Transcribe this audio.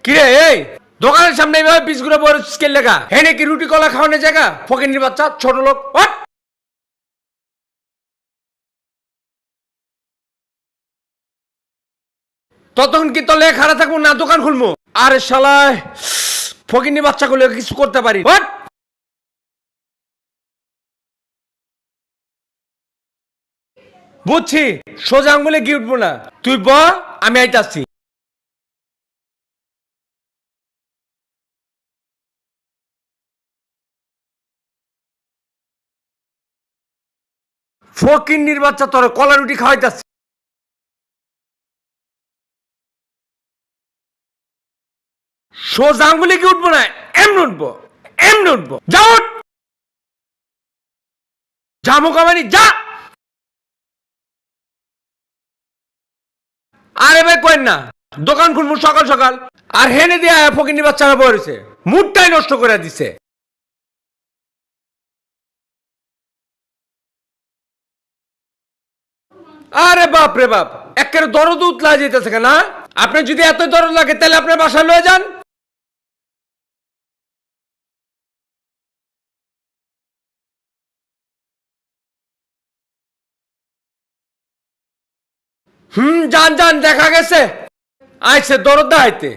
কিরে এই দোকানের সামনে এইভাবে পিসগুলো বড় স্কেল লেখা হেনে কি রুটি কলা খাওয়ানোর জায়গা ফকিন্নির বাচ্চা ছোট লোক হট! ততক্ষণ কি তোর লেখা খারাপ থাকবো না দোকান খুলবো? আরে শালায় ফকিন্নি বাচ্চাগুলো কিছু করতে পারি হট! বুঝছি সোজা আঙ্গুলে গিয়ে উঠবো না, তুই ব, আমি আইতাছি। ফকিন্নির বাচ্চা তোর কলা রুটি খাওয়াইতাছি। সোজা আঙ্গুলে গিয়ে উঠবো না, এমন উঠবো, এমন উঠবো, যা উঠ! জামু কামানি যা! আরে ভাই কইন না, দোকান খুলবো সকাল সকাল আর হেনে দিয়ে ফকিন্নির বাচ্চারা বলেছে মুডটাই নষ্ট করে দিছে। আরে বাপ রে বাপ, একের দরদ উতলা যেতেছে কেন? আপনি যদি এত দরদ লাগে তাহলে আপনার বাসায় লয়ে যান। যান যান, দেখা গেছে আইছে দরদ দেখাইতে।